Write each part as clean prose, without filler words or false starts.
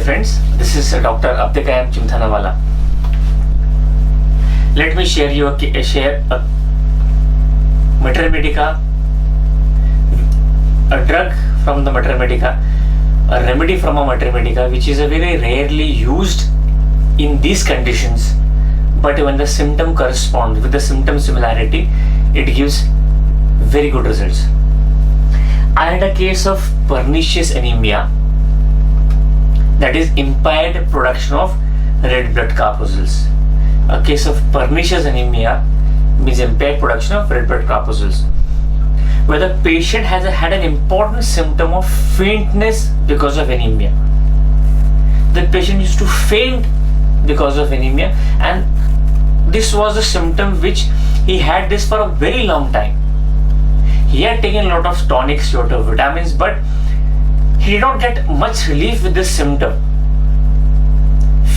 friends, this is Dr. Abdequaem Chimthanawala. Let me share a Mater Medica, a drug from the Mater Medica, a remedy from a Mater Medica, which is a very rarely used in these conditions, but when the symptom corresponds with the symptom similarity, it gives very good results. I had a case of pernicious anemia, that is impaired production of red blood corpuscles. A case of pernicious anemia means impaired production of red blood corpuscles, where the patient has had an important symptom of faintness because of anemia. The patient used to faint because of anemia, and this was a symptom which he had this for a very long time. He had taken a lot of tonics, a lot of vitamins, but he did not get much relief with this symptom,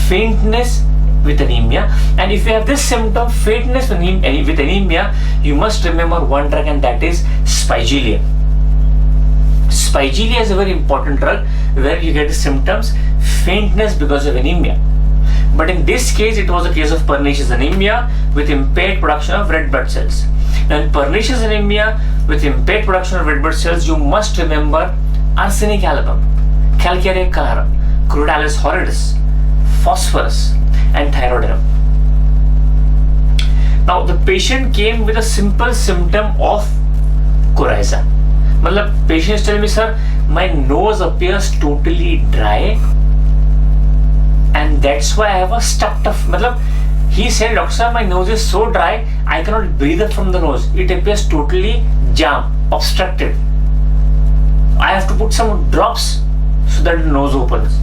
faintness with anemia. And if you have this symptom, faintness with anemia, you must remember one drug, and that is Spigellia. Spigellia is a very important drug where you get the symptoms faintness because of anemia. But in this case, it was a case of pernicious anemia with impaired production of red blood cells. Now, in pernicious anemia with impaired production of red blood cells, you must remember arsenic album, calcareous chloride, crudalis horridus, phosphorus, and thyroidinum. Now, the patient came with a simple symptom of coryza. Matlab, patient is telling me, sir, my nose appears totally dry, and that's why I have a stuffed up. Matlab, he said, doctor sir, my nose is so dry, I cannot breathe up from the nose. It appears totally jam, obstructed. I have to put some drops so that the nose opens.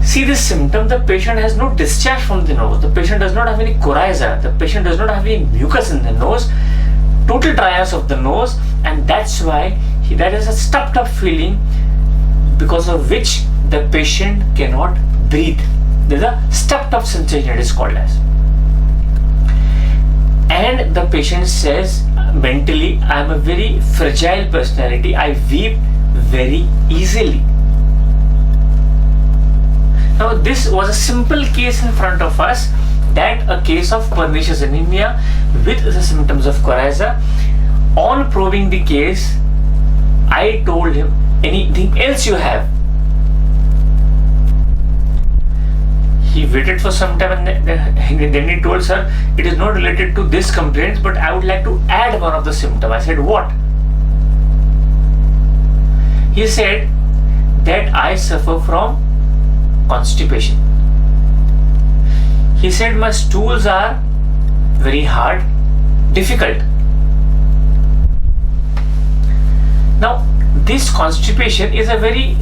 See this symptom, the patient has no discharge from the nose. The patient does not have any coryza. The patient does not have any mucus in the nose. Total dryness of the nose, and that's why that is a stuffed up feeling, because of which the patient cannot breathe. There's a stuffed up sensation, it is called as. And the patient says mentally, I am a very fragile personality, I weep very easily. Now, this was a simple case in front of us, that a case of pernicious anemia with the symptoms of coryza. On probing the case, I told him, anything else you have? He waited for some time, and then he told, sir, it is not related to this complaint, but I would like to add one of the symptoms. I said, what? He said that I suffer from constipation. He said my stools are very hard, difficult. Now, this constipation is a very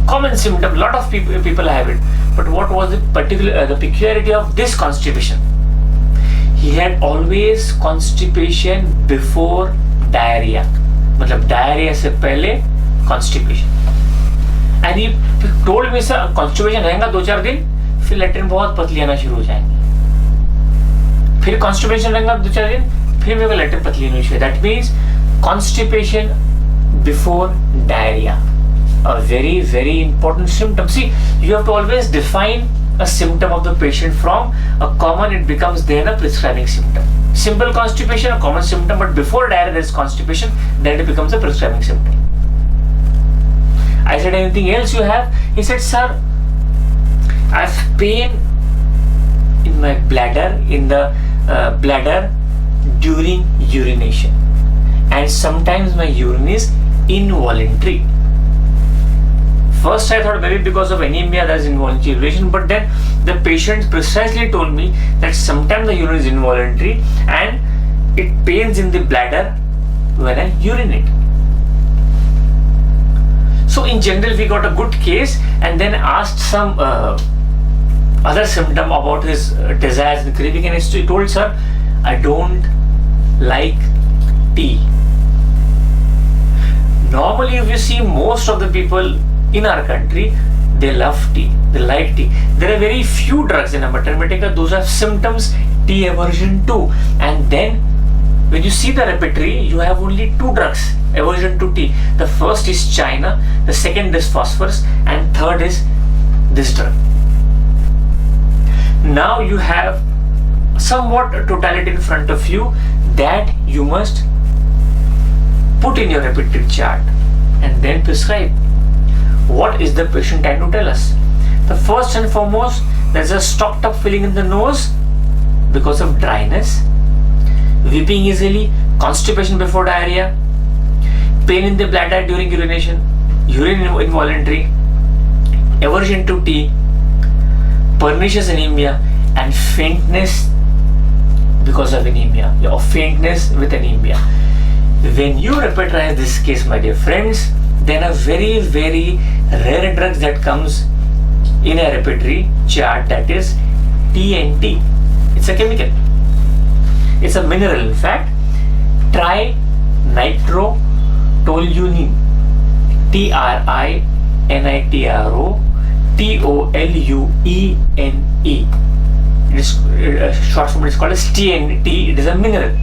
common symptom. A lot of people have it. But what was the peculiarity of this constipation? He had always constipation before diarrhea. मतलब diarrhea से पहले constipation. And he told me, sir, constipation रहेगा 2-4 दिन, फिर latrine बहुत पतली आना शुरू हो जाएंगी. फिर constipation रहेगा 2-4 दिन, फिर मेरे को लेटरिन पतली आनी शुरू. That means constipation before diarrhea. A very, very important symptom. See, you have to always define a symptom of the patient from a common, it becomes then a prescribing symptom. Simple constipation, a common symptom, but before diarrhea there is constipation, then it becomes a prescribing symptom. I said, anything else you have? He said, sir, I have pain in my bladder, bladder during urination, and sometimes my urine is involuntary. First I thought maybe because of anemia there is involuntary urination, but then the patient precisely told me that sometimes the urine is involuntary and it pains in the bladder when I urinate. So in general we got a good case, and then asked some other symptom about his desires and craving, and he told, sir, I don't like tea. Normally if you see most of the people in our country, they love tea, they like tea. There are very few drugs in a Mater Medica, those have symptoms tea aversion to. And then when you see the repertory, you have only 2 drugs aversion to tea. The first is China, the second is phosphorus, and third is this drug. Now you have somewhat totality in front of you that you must put in your repertory chart and then prescribe. What is the patient trying to tell us? The first and foremost, there's a stopped up feeling in the nose because of dryness, weeping easily, constipation before diarrhea, pain in the bladder during urination, urine involuntary, aversion to tea, pernicious anemia, and faintness because of anemia, or faintness with anemia. When you repertorize this case, my dear friends, then a very, very rare drug that comes in a repertory chart, that is TNT. It's a chemical. It's a mineral, in fact. Trinitrotoluene. Trinitrotoluene. It is short form. It's called as TNT. It is a mineral.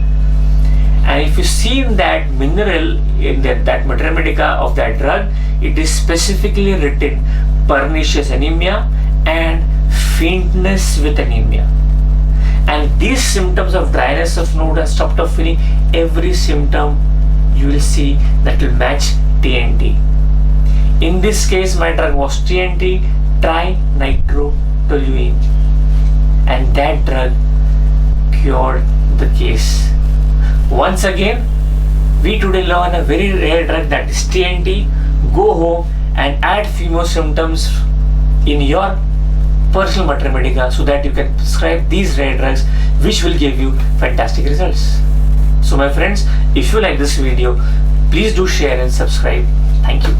And if you see in that mineral, in that materia medica of that drug, it is specifically written pernicious anemia and faintness with anemia. And these symptoms of dryness of nose and stopped up feeling, every symptom you will see that will match TNT. In this case, my drug was TNT, trinitrotoluene, and that drug cured the case. Once again, we today learn a very rare drug, that is TNT. Go home and add few more symptoms in your personal materia medica so that you can prescribe these rare drugs, which will give you fantastic results. So my friends, if you like this video, please do share and subscribe. Thank you.